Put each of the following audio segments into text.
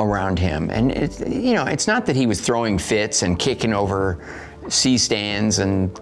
around him. And it's not that he was throwing fits and kicking over C-stands and,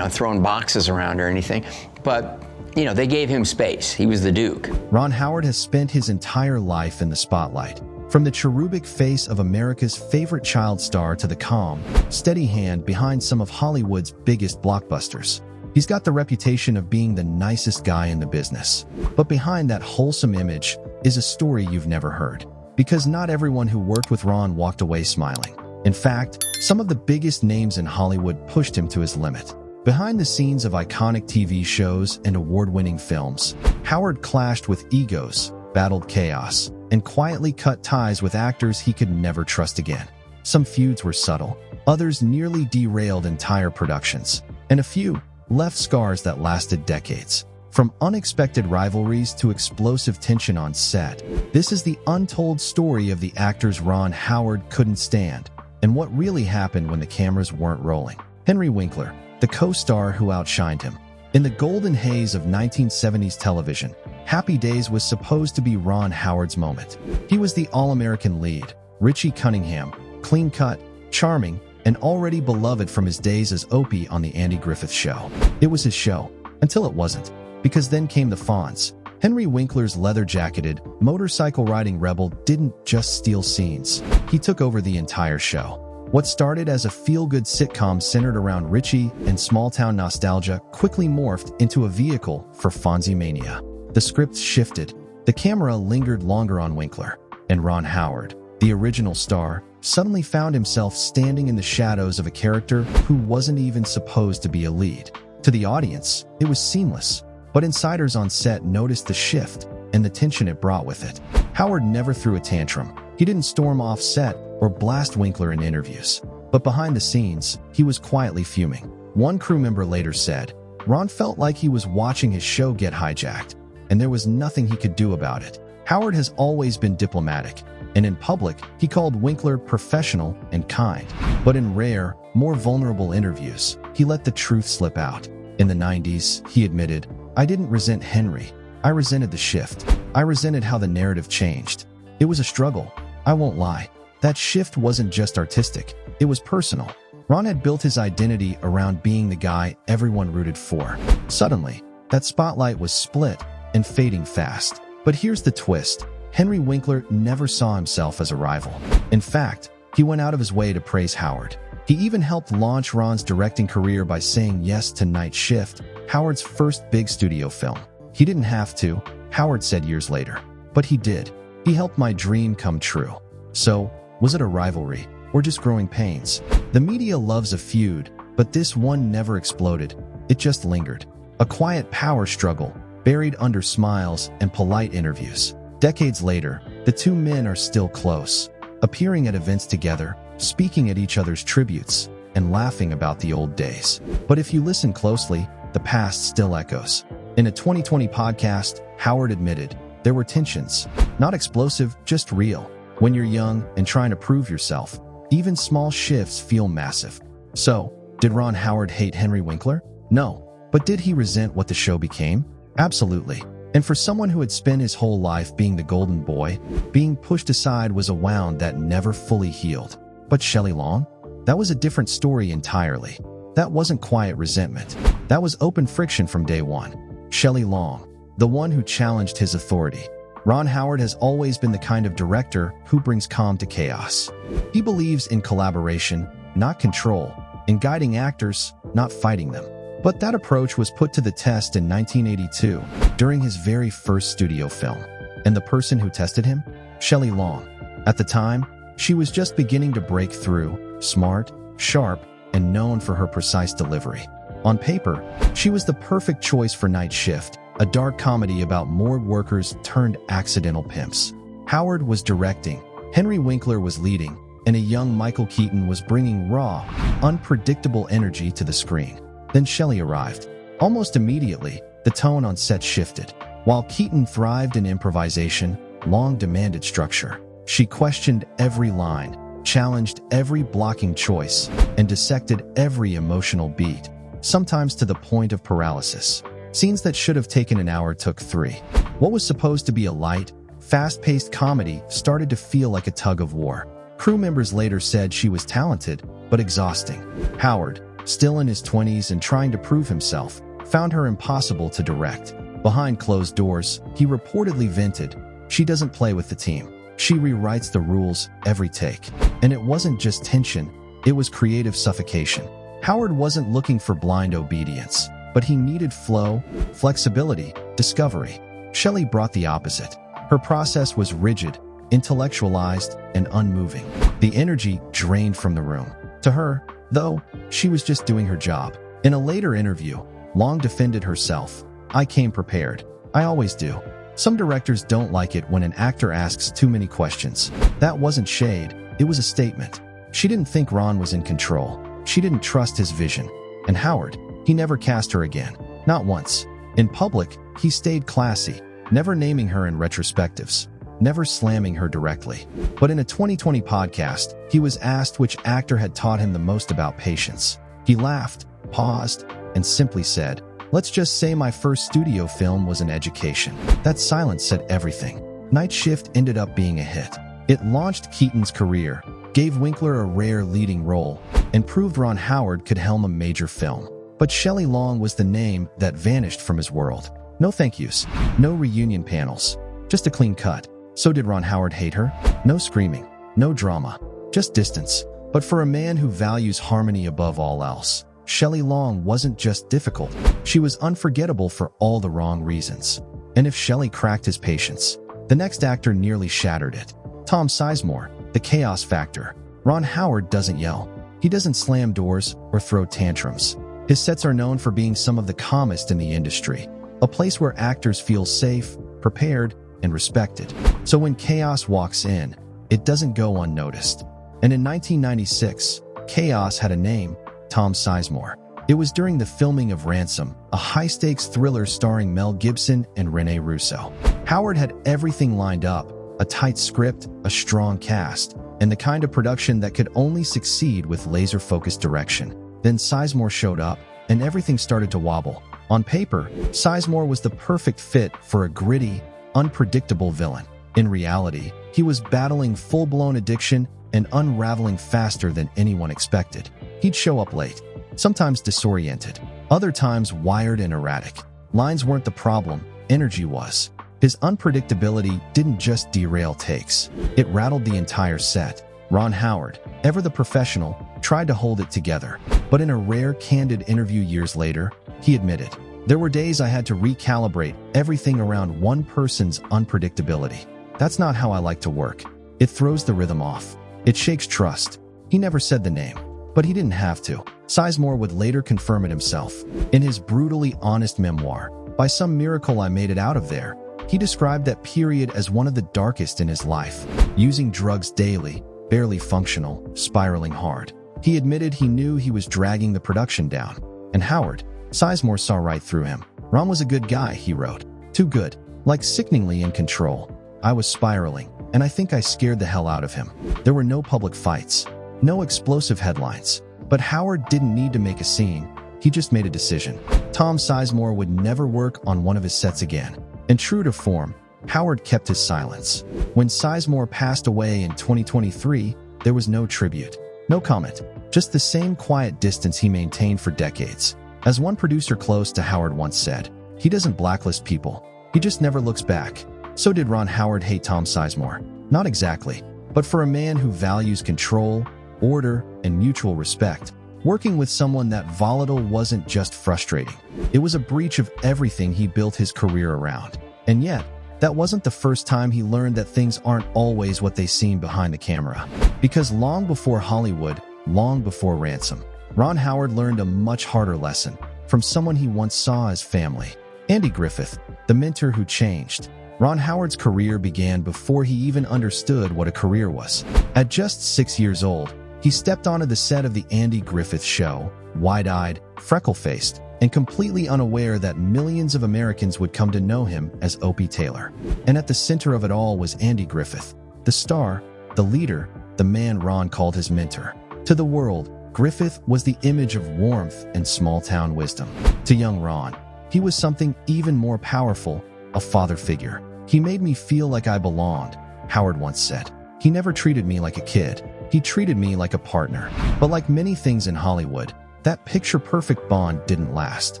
throwing boxes around or anything, but, they gave him space. He was the Duke. Ron Howard has spent his entire life in the spotlight. From the cherubic face of America's favorite child star to the calm, steady hand behind some of Hollywood's biggest blockbusters. He's got the reputation of being the nicest guy in the business. But behind that wholesome image is a story you've never heard. Because not everyone who worked with Ron walked away smiling. In fact, some of the biggest names in Hollywood pushed him to his limit. Behind the scenes of iconic TV shows and award-winning films, Howard clashed with egos, battled chaos, and quietly cut ties with actors he could never trust again. Some feuds were subtle, others nearly derailed entire productions, and a few left scars that lasted decades. From unexpected rivalries to explosive tension on set, this is the untold story of the actors Ron Howard couldn't stand, and what really happened when the cameras weren't rolling. Henry Winkler, the co-star who outshined him. In the golden haze of 1970s television, Happy Days was supposed to be Ron Howard's moment. He was the all-American lead, Richie Cunningham, clean-cut, charming, and already beloved from his days as Opie on the Andy Griffith Show. It was his show, until it wasn't, because then came the Fonz. Henry Winkler's leather-jacketed, motorcycle-riding rebel didn't just steal scenes. He took over the entire show. What started as a feel-good sitcom centered around Richie and small-town nostalgia quickly morphed into a vehicle for Fonzie mania. The script shifted, the camera lingered longer on Winkler, and Ron Howard, the original star, suddenly found himself standing in the shadows of a character who wasn't even supposed to be a lead. To the audience, it was seamless, but insiders on set noticed the shift and the tension it brought with it. Howard never threw a tantrum. He didn't storm off set or blast Winkler in interviews. But behind the scenes, he was quietly fuming. One crew member later said, Ron felt like he was watching his show get hijacked, and there was nothing he could do about it. Howard has always been diplomatic, and in public, he called Winkler professional and kind. But in rare, more vulnerable interviews, he let the truth slip out. In the 90s, he admitted, I didn't resent Henry. I resented the shift. I resented how the narrative changed. It was a struggle. I won't lie. That shift wasn't just artistic. It was personal. Ron had built his identity around being the guy everyone rooted for. Suddenly, that spotlight was split and fading fast. But here's the twist. Henry Winkler never saw himself as a rival. In fact, he went out of his way to praise Howard. He even helped launch Ron's directing career by saying yes to Night Shift, Howard's first big studio film. He didn't have to, Howard said years later, but he did. He helped my dream come true. So, was it a rivalry, or just growing pains? The media loves a feud, but this one never exploded. It just lingered. A quiet power struggle, buried under smiles and polite interviews. Decades later, the two men are still close, appearing at events together, speaking at each other's tributes, and laughing about the old days. But if you listen closely, the past still echoes. In a 2020 podcast, Howard admitted, there were tensions. Not explosive, just real. When you're young and trying to prove yourself, even small shifts feel massive. So, did Ron Howard hate Henry Winkler? No. But did he resent what the show became? Absolutely. And for someone who had spent his whole life being the golden boy, being pushed aside was a wound that never fully healed. But Shelley Long? That was a different story entirely. That wasn't quiet resentment. That was open friction from day one. Shelley Long, the one who challenged his authority. Ron Howard has always been the kind of director who brings calm to chaos. He believes in collaboration, not control, in guiding actors, not fighting them. But that approach was put to the test in 1982, during his very first studio film. And the person who tested him? Shelley Long. At the time, she was just beginning to break through, smart, sharp, and known for her precise delivery. On paper, she was the perfect choice for Night Shift, a dark comedy about morgue workers turned accidental pimps. Howard was directing, Henry Winkler was leading, and a young Michael Keaton was bringing raw, unpredictable energy to the screen. Then Shelley arrived. Almost immediately, the tone on set shifted. While Keaton thrived in improvisation, Long demanded structure. She questioned every line, challenged every blocking choice, and dissected every emotional beat, sometimes to the point of paralysis. Scenes that should have taken an hour took 3. What was supposed to be a light, fast-paced comedy started to feel like a tug of war. Crew members later said she was talented, but exhausting. Howard, still in his 20s and trying to prove himself, found her impossible to direct. Behind closed doors, he reportedly vented, "She doesn't play with the team. She rewrites the rules every take." And it wasn't just tension, it was creative suffocation. Howard wasn't looking for blind obedience, but he needed flow, flexibility, discovery. Shelley brought the opposite. Her process was rigid, intellectualized, and unmoving. The energy drained from the room. To her, though, she was just doing her job. In a later interview, Long defended herself. "I came prepared. I always do. Some directors don't like it when an actor asks too many questions." That wasn't shade, it was a statement. She didn't think Ron was in control. She didn't trust his vision. And Howard, he never cast her again. Not once. In public, he stayed classy, never naming her in retrospectives, never slamming her directly. But in a 2020 podcast, he was asked which actor had taught him the most about patience. He laughed, paused, and simply said, "Let's just say my first studio film was an education." That silence said everything. Night Shift ended up being a hit. It launched Keaton's career, gave Winkler a rare leading role, and proved Ron Howard could helm a major film. But Shelley Long was the name that vanished from his world. No thank yous, no reunion panels, just a clean cut. So did Ron Howard hate her? No screaming, no drama, just distance. But for a man who values harmony above all else, Shelley Long wasn't just difficult, she was unforgettable for all the wrong reasons. And if Shelley cracked his patience, the next actor nearly shattered it. Tom Sizemore, the chaos factor. Ron Howard doesn't yell. He doesn't slam doors or throw tantrums. His sets are known for being some of the calmest in the industry, a place where actors feel safe, prepared, and respected. So when chaos walks in, it doesn't go unnoticed. And in 1996, chaos had a name, Tom Sizemore. It was during the filming of Ransom, a high-stakes thriller starring Mel Gibson and Rene Russo. Howard had everything lined up, a tight script, a strong cast, and the kind of production that could only succeed with laser-focused direction. Then Sizemore showed up, and everything started to wobble. On paper, Sizemore was the perfect fit for a gritty, unpredictable villain. In reality, he was battling full-blown addiction and unraveling faster than anyone expected. He'd show up late, sometimes disoriented, other times wired and erratic. Lines weren't the problem, energy was. His unpredictability didn't just derail takes, it rattled the entire set. Ron Howard, ever the professional, tried to hold it together. But in a rare, candid interview years later, he admitted, "There were days I had to recalibrate everything around one person's unpredictability. That's not how I like to work. It throws the rhythm off. It shakes trust." He never said the name, but he didn't have to. Sizemore would later confirm it himself. In his brutally honest memoir, "By Some Miracle I Made It Out of There," he described that period as one of the darkest in his life. Using drugs daily, barely functional, spiraling hard. He admitted he knew he was dragging the production down. And Howard, Sizemore saw right through him. "Ron was a good guy," he wrote. "Too good, like sickeningly in control. I was spiraling, and I think I scared the hell out of him." There were no public fights, no explosive headlines. But Howard didn't need to make a scene, he just made a decision. Tom Sizemore would never work on one of his sets again. And true to form, Howard kept his silence. When Sizemore passed away in 2023, there was no tribute, no comment, just the same quiet distance he maintained for decades. As one producer close to Howard once said, "He doesn't blacklist people, he just never looks back." So did Ron Howard hate Tom Sizemore? Not exactly. But for a man who values control, order, and mutual respect, working with someone that volatile wasn't just frustrating. It was a breach of everything he built his career around. And yet, that wasn't the first time he learned that things aren't always what they seem behind the camera. Because long before Hollywood, long before Ransom, Ron Howard learned a much harder lesson from someone he once saw as family. Andy Griffith, the mentor who changed. Ron Howard's career began before he even understood what a career was. At just 6 years old, he stepped onto the set of the Andy Griffith Show, wide-eyed, freckle-faced, and completely unaware that millions of Americans would come to know him as Opie Taylor. And at the center of it all was Andy Griffith, the star, the leader, the man Ron called his mentor. To the world, Griffith was the image of warmth and small-town wisdom. To young Ron, he was something even more powerful, a father figure. "He made me feel like I belonged," Howard once said. "He never treated me like a kid. He treated me like a partner." But like many things in Hollywood, that picture-perfect bond didn't last.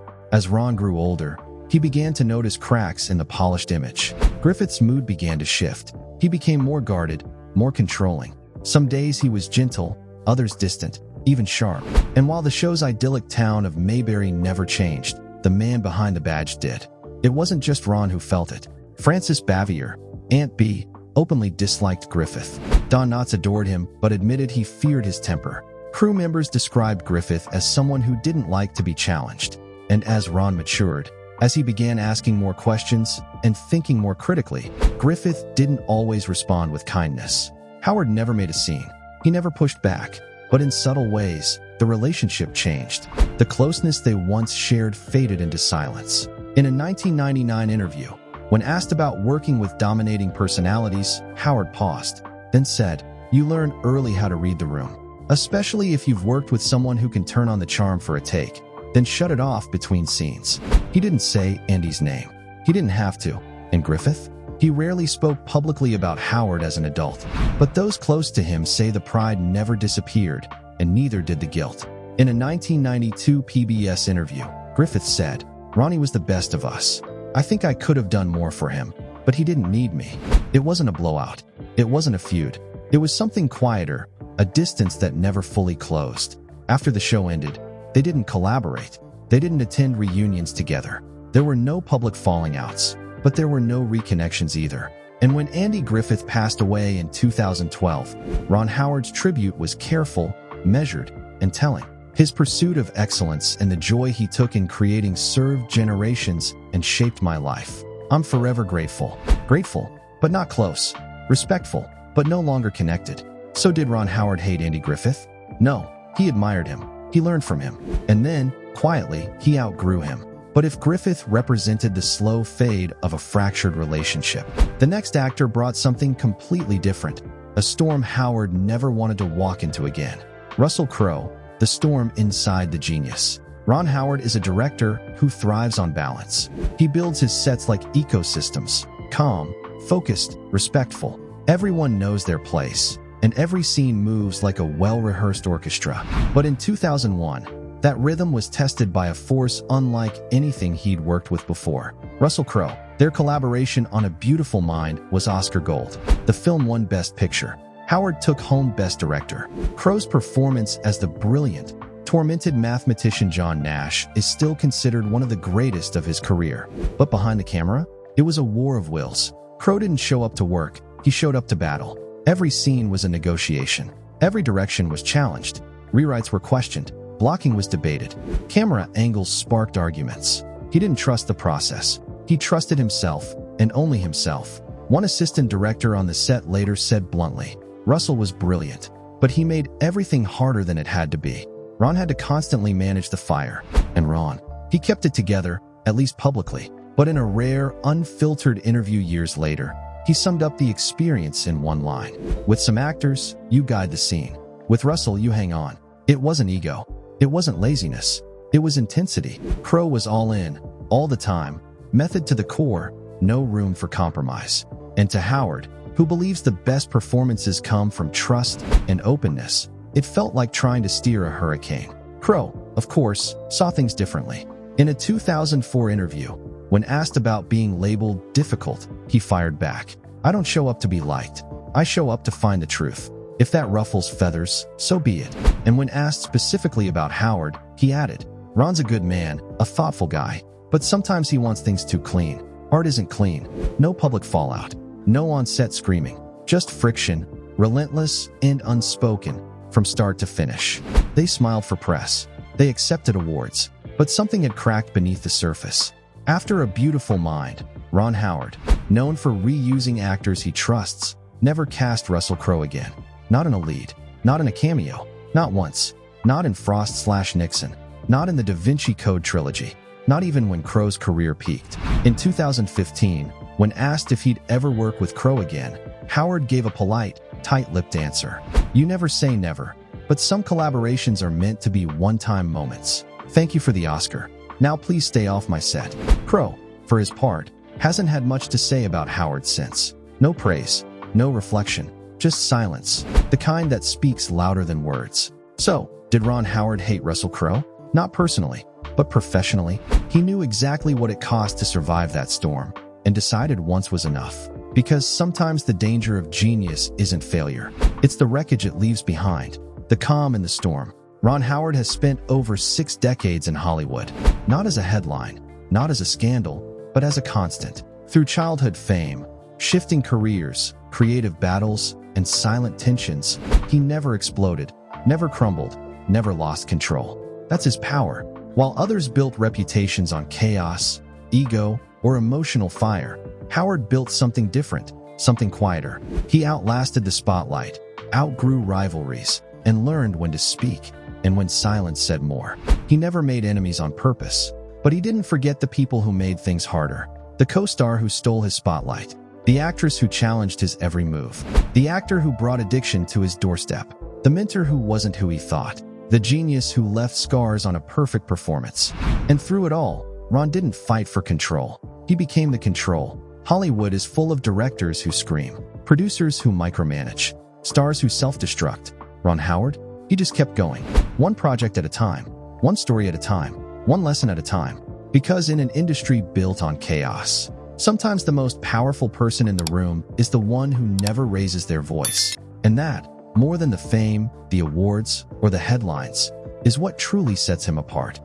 As Ron grew older, he began to notice cracks in the polished image. Griffith's mood began to shift. He became more guarded, more controlling. Some days he was gentle, others distant, even sharp. And while the show's idyllic town of Mayberry never changed, the man behind the badge did. It wasn't just Ron who felt it. Frances Bavier, Aunt B, openly disliked Griffith. Don Knotts adored him, but admitted he feared his temper. Crew members described Griffith as someone who didn't like to be challenged. And as Ron matured, as he began asking more questions and thinking more critically, Griffith didn't always respond with kindness. Howard never made a scene. He never pushed back. But in subtle ways, the relationship changed. The closeness they once shared faded into silence. In a 1999 interview, when asked about working with dominating personalities, Howard paused, then said, "You learn early how to read the room. Especially if you've worked with someone who can turn on the charm for a take, then shut it off between scenes." He didn't say Andy's name. He didn't have to. And Griffith? He rarely spoke publicly about Howard as an adult. But those close to him say the pride never disappeared, and neither did the guilt. In a 1992 PBS interview, Griffith said, "Ronnie was the best of us. I think I could have done more for him, but he didn't need me." It wasn't a blowout. It wasn't a feud. It was something quieter, a distance that never fully closed. After the show ended, they didn't collaborate. They didn't attend reunions together. There were no public falling outs, but there were no reconnections either. And when Andy Griffith passed away in 2012, Ron Howard's tribute was careful, measured, and telling. His pursuit of excellence and the joy he took in creating served generations and shaped my life. I'm forever grateful. Grateful, but not close. Respectful, but no longer connected. So did Ron Howard hate Andy Griffith? No, he admired him. He learned from him. And then, quietly, he outgrew him. But if Griffith represented the slow fade of a fractured relationship, the next actor brought something completely different. A storm Howard never wanted to walk into again. Russell Crowe, the storm inside the genius. Ron Howard is a director who thrives on balance. He builds his sets like ecosystems, calm, focused, respectful. Everyone knows their place, and every scene moves like a well-rehearsed orchestra. But in 2001, that rhythm was tested by a force unlike anything he'd worked with before. Russell Crowe. Their collaboration on A Beautiful Mind was Oscar Gold. The film won Best Picture. Howard took home Best Director. Crowe's performance as the brilliant, tormented mathematician John Nash is still considered one of the greatest of his career. But behind the camera, it was a war of wills. Crowe didn't show up to work, he showed up to battle. Every scene was a negotiation. Every direction was challenged. Rewrites were questioned. Blocking was debated. Camera angles sparked arguments. He didn't trust the process. He trusted himself, and only himself. One assistant director on the set later said bluntly, "Russell was brilliant, but he made everything harder than it had to be." Ron had to constantly manage the fire. And Ron, he kept it together, at least publicly. But in a rare, unfiltered interview years later, he summed up the experience in one line. "With some actors, you guide the scene. With Russell, you hang on." It wasn't ego. It wasn't laziness. It was intensity. Crowe was all in, all the time, method to the core, no room for compromise. And to Howard, who believes the best performances come from trust and openness, it felt like trying to steer a hurricane. Crowe, of course, saw things differently. In a 2004 interview, when asked about being labeled difficult, he fired back, "I don't show up to be liked. I show up to find the truth. If that ruffles feathers, so be it." And when asked specifically about Howard, he added, "Ron's a good man, a thoughtful guy, but sometimes he wants things too clean. Art isn't clean. No public fallout. No on-set screaming. Just friction, relentless and unspoken, from start to finish." They smiled for press. They accepted awards. But something had cracked beneath the surface. After A Beautiful Mind, Ron Howard, known for reusing actors he trusts, never cast Russell Crowe again. Not in a lead. Not in a cameo. Not once. Not in Frost/Nixon. Not in the Da Vinci Code trilogy. Not even when Crowe's career peaked. In 2015, when asked if he'd ever work with Crowe again, Howard gave a polite, tight-lipped answer. "You never say never, but some collaborations are meant to be one-time moments. Thank you for the Oscar. Now please stay off my set." Crowe, for his part, hasn't had much to say about Howard since. No praise, no reflection, just silence, the kind that speaks louder than words. So, did Ron Howard hate Russell Crowe? Not personally, but professionally. He knew exactly what it cost to survive that storm, and decided once was enough. Because sometimes the danger of genius isn't failure. It's the wreckage it leaves behind, the calm in the storm. Ron Howard has spent over 6 decades in Hollywood, not as a headline, not as a scandal, but as a constant. Through childhood fame, shifting careers, creative battles, and silent tensions, he never exploded, never crumbled, never lost control. That's his power. While others built reputations on chaos, ego, or emotional fire, Howard built something different, something quieter. He outlasted the spotlight, outgrew rivalries, and learned when to speak, and when silence said more. He never made enemies on purpose, but he didn't forget the people who made things harder. The co-star who stole his spotlight, the actress who challenged his every move, the actor who brought addiction to his doorstep, the mentor who wasn't who he thought, the genius who left scars on a perfect performance. And through it all, Ron didn't fight for control. He became the control. Hollywood is full of directors who scream, producers who micromanage, stars who self-destruct. Ron Howard? He just kept going. One project at a time, one story at a time, one lesson at a time. Because in an industry built on chaos, sometimes the most powerful person in the room is the one who never raises their voice. And that, more than the fame, the awards, or the headlines, is what truly sets him apart.